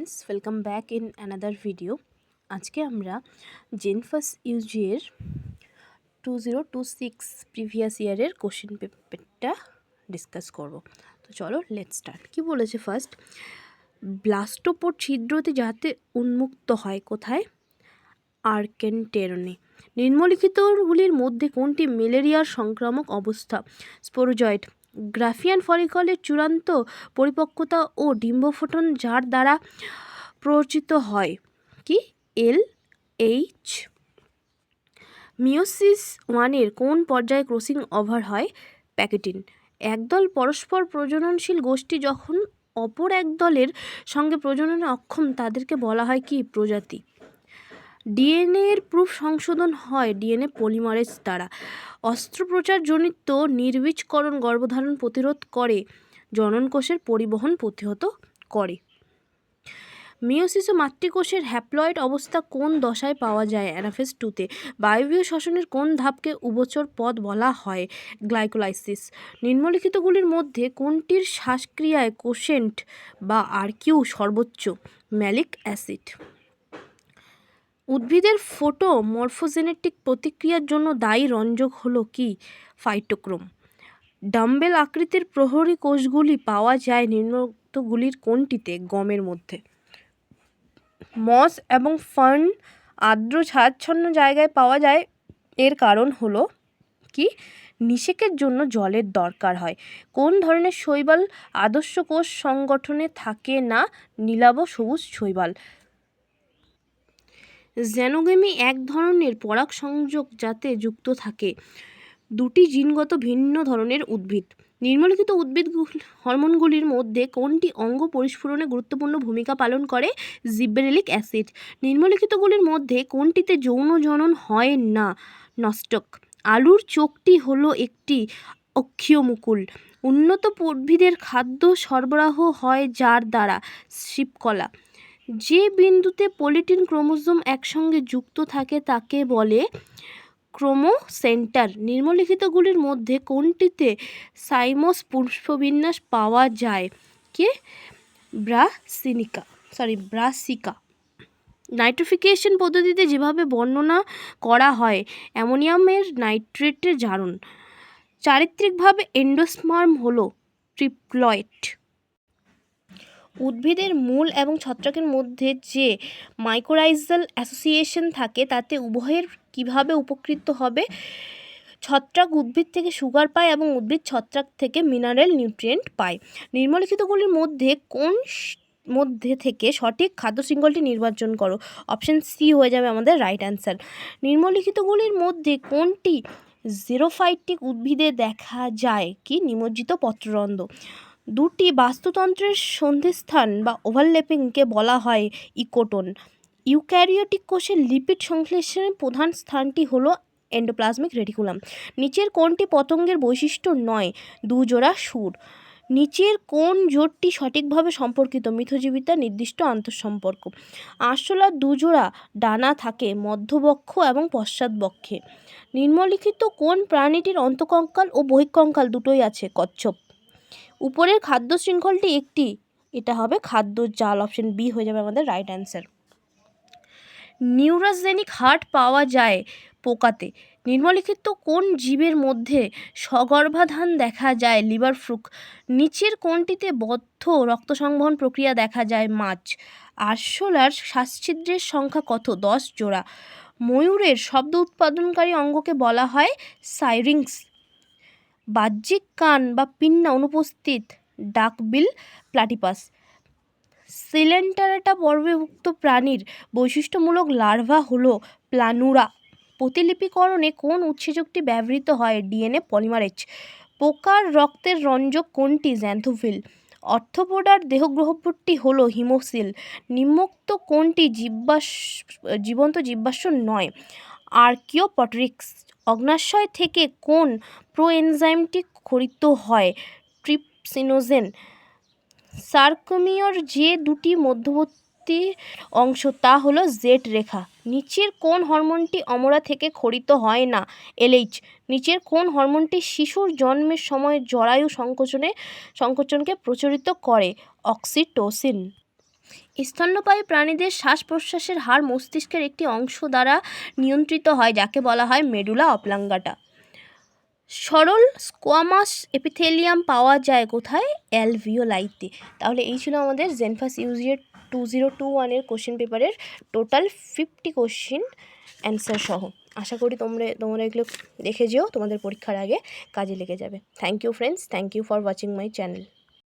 Friends, welcome back in another video. আজকে আমরা জেনফাস ইউজিএর 2026 previous ইয়ারের কোশ্চেন পেপারটা ডিসকাস করব। তো চলো লেটস স্টার্ট। কি বলেছে ফার্স্ট, ব্লাস্টোপোর ছিদ্রটি যাতে উন্মুক্ত হয় কোথায়? আর্কেন্টেরনে। নিম্নলিখিতগুলির মধ্যে কোনটি ম্যালেরিয়ার সংক্রামক অবস্থা? স্পোরোজয়েড। গ্রাফিয়ান ফলিকলের চূড়ান্ত পরিপক্কতা ও ডিম্বফোটন যার দ্বারা প্ররোচিত হয় কি? LH। মিওসিস ওয়ানের কোন পর্যায়ে ক্রসিং ওভার হয়? প্যাকেটিন। একদল পরস্পর প্রজননশীল গোষ্ঠী যখন অপর এক দলের সঙ্গে প্রজননে অক্ষম তাদেরকে বলা হয় কি? প্রজাতি। ডিএনএ এর প্রুফ সংশোধন হয় ডিএনএ পলিমারেজ দ্বারা। অস্ত্রোপচারজনিত নির্বীজকরণ গর্ভধারণ প্রতিরোধ করে, জননকোষের পরিবহন প্রতিহত করে। মিওসিস ও মাতৃকোষের হ্যাপ্লয়েড অবস্থা কোন দশায় পাওয়া যায়? অ্যানাফেজ 2-তে। বায়বীয় শ্বসনের কোন ধাপকে উভচর পথ বলা হয়? গ্লাইকোলাইসিস। নিম্নলিখিতগুলির মধ্যে কোনটির শ্বাসক্রিয়ায় কোশেন্ট বা আরকিউ সর্বোচ্চ? Malic acid. উদ্ভিদের ফটো মরফোজেনেটিক প্রতিক্রিয়ার জন্য দায়ী রঞ্জক হলো কি? ফাইটোক্রোম। ডাম্বেল আকৃতির প্রহরী কোষগুলি পাওয়া যায় নিম্নলিখিতগুলির কোনটিতে? গমের মধ্যে। মস এবং ফার্ন আর্দ্র ছায়াচ্ছন্ন জায়গায় পাওয়া যায়, এর কারণ হলো কি? নিষেকের জন্য জলের দরকার হয়। কোন ধরনের শৈবাল আদর্শ কোষ সংগঠনে থাকে না? নীলাভ সবুজ শৈবাল। জেনোগেমি এক ধরনের পরাগ সংযোগ যাতে যুক্ত থাকে দুটি জিনগত ভিন্ন ধরনের উদ্ভিদ। নিম্নলিখিত উদ্ভিদ হরমোনগুলির মধ্যে কোনটি অঙ্গ পরিস্ফুরণে গুরুত্বপূর্ণ ভূমিকা পালন করে? Gibberellic acid. নিম্নলিখিতগুলির মধ্যে কোনটিতে যৌন জনন হয় না? নস্টক। আলুর চোখটি হলো একটি অক্ষীয় মুকুল। উন্নত উদ্ভিদের খাদ্য সরবরাহ হয় যার দ্বারা? শিপকলা। যে বিন্দুতে পলিটিন ক্রোমোজোম একসঙ্গে যুক্ত থাকে তাকে বলে ক্রোমোসেন্টার। নিম্নলিখিতগুলির মধ্যে কোনটিতে সাইমোস পুষ্পবিন্যাস পাওয়া যায়? কে? ব্রাসিকা। নাইট্রিফিকেশন পদ্ধতিতে যেভাবে বর্ণনা করা হয় অ্যামোনিয়ামের নাইট্রেটের জারণ। চারিত্রিকভাবে এন্ডোস্পার্ম হলো ট্রিপ্লয়েড। উদ্ভিদের মূল এবং ছত্রাকের মধ্যে যে মাইকোরাইজাল অ্যাসোসিয়েশন থাকে তাতে উভয়ের কিভাবে উপকৃত হবে? ছত্রাক উদ্ভিদ থেকে সুগার পায় এবং উদ্ভিদ ছত্রাক থেকে মিনারেল নিউট্রিয়েন্ট পায়। নিম্নলিখিতগুলির মধ্যে থেকে সঠিক খাদ্য শৃঙ্খলটি নির্বাচন করো। অপশন সি হয়ে যাবে আমাদের রাইট অ্যান্সার। নিম্নলিখিতগুলির মধ্যে কোনটি জেরোফাইটিক উদ্ভিদে দেখা যায় কি? নিমজ্জিত পত্ররন্ধ্র। দুটি বাস্তুতন্ত্রের সন্ধিস্থান বা ওভারল্যাপিংকে বলা হয় ইকোটোন। ইউক্যারিওটিক কোষের লিপিড সংশ্লেষণের প্রধান স্থানটি হলো এন্ডোপ্লাজমিক রেটিকুলাম। নিচের কোনটি পতঙ্গের বৈশিষ্ট্য নয়? দুজোড়া সুর। নিচের কোন জোটটি সঠিকভাবে সম্পর্কিত? মিথজীবিতা নির্দিষ্ট আন্তঃসম্পর্ক। আরশোলার দুজোড়া ডানা থাকে মধ্যবক্ষ এবং পশ্চাৎবক্ষে। নিম্নলিখিত কোন প্রাণীটির অন্তঃকঙ্কাল ও বহিঃকঙ্কাল দুটোই আছে? কচ্ছপ। উপরের খাদ্য শৃঙ্খলটি একটি, এটা হবে খাদ্য জাল। অপশন বি হয়ে যাবে আমাদের রাইট অ্যান্সার। নিউরোজেনিক হার্ট পাওয়া যায় পোকাতে। নিম্নলিখিত কোন জীবের মধ্যে সগর্ভাধান দেখা যায়? Liver fluke. নিচের কোনটিতে বদ্ধ রক্ত সংবহন প্রক্রিয়া দেখা যায়? মাছ। আরশোলার শ্বাসছিদ্রের সংখ্যা কত? 10 জোড়া। ময়ূরের শব্দ উৎপাদনকারী অঙ্গকে বলা হয় সাইরিংস। বাহ্যিক কান বা পিন্না অনুপস্থিত ডাকবিল প্লাটিপাস। সিলেন্টারেটা পর্বেভুক্ত প্রাণীর বৈশিষ্ট্যমূলক লার্ভা হলো প্লানুরা। প্রতিলিপিকরণে কোন উৎসেচকটি ব্যবহৃত হয়? DNA polymerase. পোকার রক্তের রঞ্জক কোনটি? জ্যান্থোফিল। অর্থোপোডার দেহগ্রহভূতটি হলো হিমোসিল। নিম্নোক্ত কোনটি জীবন্ত জীবাশ্ম নয়? আর্কিওপটেরিক্স। অগ্ন্যাশয় থেকে কোন প্রোএনজাইমটি ক্ষরিত হয়? ট্রিপসিনোজেন। সার্কোমিয়ার যে দুটি মধ্যবর্তী অংশ তা হলো জেড রেখা। নিচের কোন হরমোনটি অমরা থেকে ক্ষরিত হয় না? এলএইচ। নিচের কোন হরমোনটি শিশুর জন্মের সময় জরায়ু সংকোচনকে প্রচলিত করে? অক্সিটোসিন। স্তন্যপায়ী প্রাণীদের শ্বাস প্রশ্বাসের হার মস্তিষ্কের একটি অংশ দ্বারা নিয়ন্ত্রিত হয়, যাকে বলা হয় মেডুলা অবলাঙ্গাটা। সরল স্কোয়ামাস এপিথেলিয়াম পাওয়া যায় কোথায়? অ্যালভিওলাইতে। তাহলে এই ছিল আমাদের জেনফাস ইউজিএর 2021-এর কোশ্চেন পেপারের টোটাল 50 কোশ্চেন অ্যান্সার সহ। আশা করি তোমরা এগুলো দেখে যেও, তোমাদের পরীক্ষার আগে কাজে লেগে যাবে। Thank you friends, thank you for watching my channel.